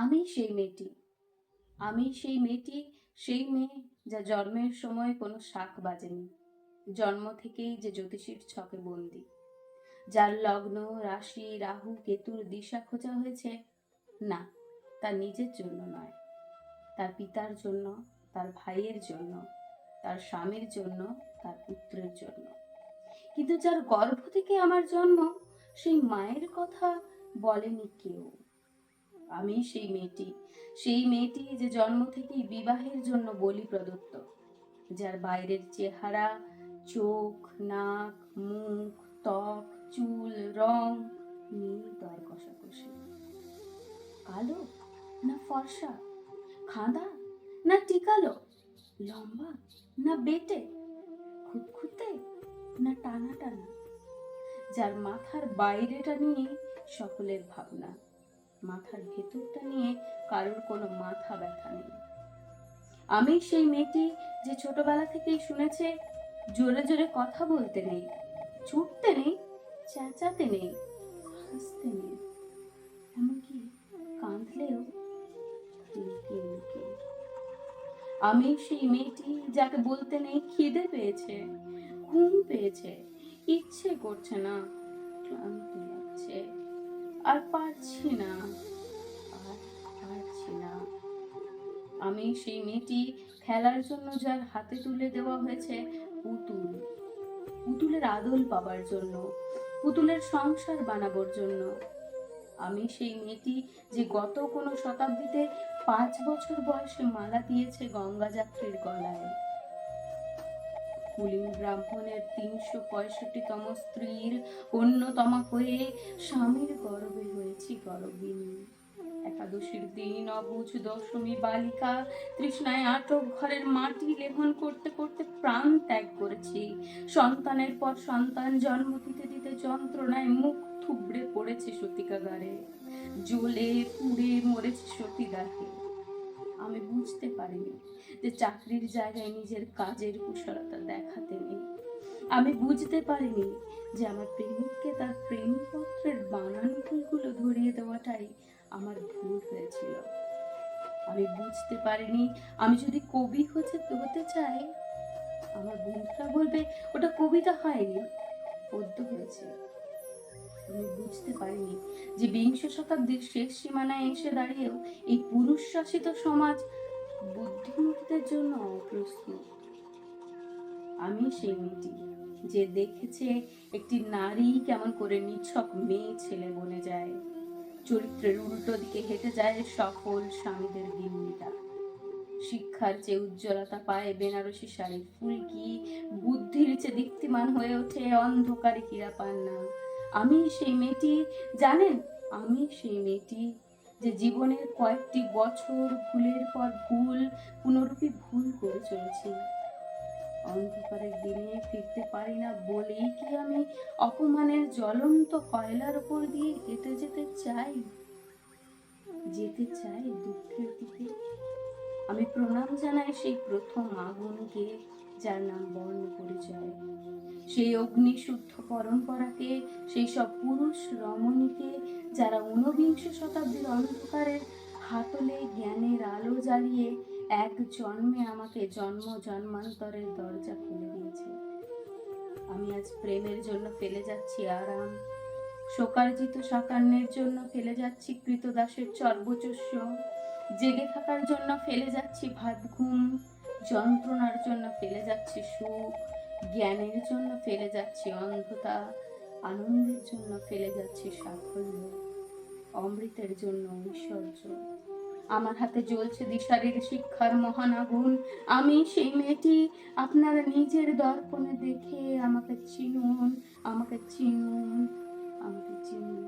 আমি সেই মেয়েটি, আমি সেই মেয়েটি, সেই মেয়ে যা জন্মের সময় কোনো শাঁখ বাজেনি, জন্ম থেকেই যে জ্যোতিষীর ছকে বন্দী, যার লগ্ন রাশি রাহু কেতুর দিশা খোঁজা হয়েছে, না, তার নিজের জন্য নয়, তার পিতার জন্য, তার ভাইয়ের জন্য, তার স্বামীর জন্য, তার পুত্রের জন্য। কিন্তু যার গর্ভ থেকে আমার জন্ম, সেই মায়ের কথা বলেনি কেউ। আমি সেই মেয়েটি, সেই মেয়েটি যে জন্ম থেকেই বিবাহের জন্য বলি প্রদত্ত, যার বাইরের চেহারা, চোখ, নাক, মুখ, ত্বক, চুল, রং নেই দর কষাকষি। কালো না ফর্সা, খাঁদা না টিকালো, লম্বা না বেটে, খুঁতখুঁতে না টানা টানা, যার মাথার বাইরেটা নিয়ে সকলের ভাবনা, মাথার ভেতরটা নিয়ে কারোর কোনো মাথা ব্যথা নেই। আমি সেই মেয়েটি যে ছোটবেলা থেকেই শুনেছে জোরে জোরে কথা বলতে নেই, ছুটতে নেই, চেঁচাতে নেই, হাসতে নেই, এমনকি কাঁদলেও লুকিয়ে লুকিয়ে। আমি সেই মেয়েটি যাকে বলতে নেই খিদে পেয়েছে, ঘুম পেয়েছে, ইচ্ছে করছে না, ক্লান্তি লাগছে, আর পারছি না, আর পারছি না। আমি সেই মেয়েটি খেলার জন্য যার হাতে তুলে দেওয়া হয়েছে পুতুল, পুতুলের আদল পাবার জন্য, পুতুলের সংসার বানাবার জন্য। আমি সেই মেয়েটি যে গত কোনো শতাব্দীতে 5 বছর বয়সে মালা দিয়েছে গঙ্গা যাত্রীর গলায়, কুলীন ব্রাহ্মণের 365তম স্ত্রীর অন্যতমা হয়ে স্বামীর গর্ভে হয়েছি গর্ভিণী। একাদশীর দিন অবুঝ দশমী বালিকা তৃষ্ণায় আটক ঘরের মাটি লেহন করতে করতে প্রাণ ত্যাগ করেছি। সন্তানের পর সন্তান জন্ম দিতে দিতে যন্ত্রণায় মুখ থুবড়ে পড়েছে সতিকাগারে, জ্বলে পুড়ে মরেছে সতীদাহে। আমি বুঝতে পারিনি যে চাকরির জায়গায় নিজের কাজের কুশলতা দেখাতে নেই। আমি বুঝতে পারিনি যে আমার প্রেমিককে তার প্রেমপত্রের বানান ভুলগুলো ধরিয়ে দেওয়াটাই আমার ভুল হয়েছিল। আমি বুঝতে পারিনি আমি যদি কবি হতে চাই, আমার বন্ধুরা বলবে ওটা কবিতা হয়নি, পদ্য হয়েছে। আমি বুঝতে পারিনি যে বিংশ শতাব্দীর শেষ সীমানায় এসে দাঁড়িয়েও এই পুরুষ শাসিত সমাজ বুদ্ধিমতীদের জন্য অপ্রস্তুত। আমি সেই মেয়েটি যে দেখেছে একটি নারী কেমন করে নিছক মেয়ে ছেলে বনে যায়, চরিত্রের উল্টো দিকে হেঁটে যায় সফল স্বামীদের গিন্নিটা। শিক্ষার চেয়ে উজ্জ্বলতা পায় বেনারসি শাড়ির ফুলকি, বুদ্ধির চেয়ে দীপ্তিমান হয়ে ওঠে অন্ধকারে হীরা পান্না। আমি সেই মেয়েটি, জানেন, আমি সেই মেয়েটি যে জীবনের কয়েকটি বছর ভুলের পর ভুল পুনরূপী ভুল করে চলেছি। অন্ধকারের দিনে ফিরতে পারি না বলেই কি আমি অপমানের জ্বলন্ত কয়লার উপর দিয়ে হেঁটে যেতে চাই, যেতে চাই দুঃখের দিকে। আমি প্রণাম জানাই সেই প্রথম আগুনকে যার নাম বর্ণ পরিচয়, সেই অগ্নিশুদ্ধ পরম্পরাকে, সেই সব পুরুষ রমণীকে যারা ঊনবিংশ শতাব্দীর অন্ধকারের হাতলে জ্ঞানের আলো জ্বালিয়ে এক জন্মে আমাকে জন্ম জন্মান্তরের দরজা খুলে দিয়েছে। আমি আজ প্রেমের জন্য ফেলে যাচ্ছি আরাম, শোকার্জিত সাকান্নের জন্য ফেলে যাচ্ছি কৃতদাসের চর্বচস্য, জেগে থাকার জন্য ফেলে যাচ্ছি ভাত ঘুম, যন্ত্রণার জন্য ফেলে যাচ্ছি সুখ, জ্ঞানের জন্য ফেলে যাচ্ছি অন্ধতা, আনন্দের জন্য ফেলে যাচ্ছি সাফল্য, অমৃতের জন্য ঐশ্বর্য। আমার হাতে জ্বলছে দিশারির শিক্ষার মহান আগুন। আমি সেই মেয়েটি, আপনারা নিজের দর্পণে দেখে আমাকে চিনুন, আমাকে চিনুন, আমাকে চিনুন।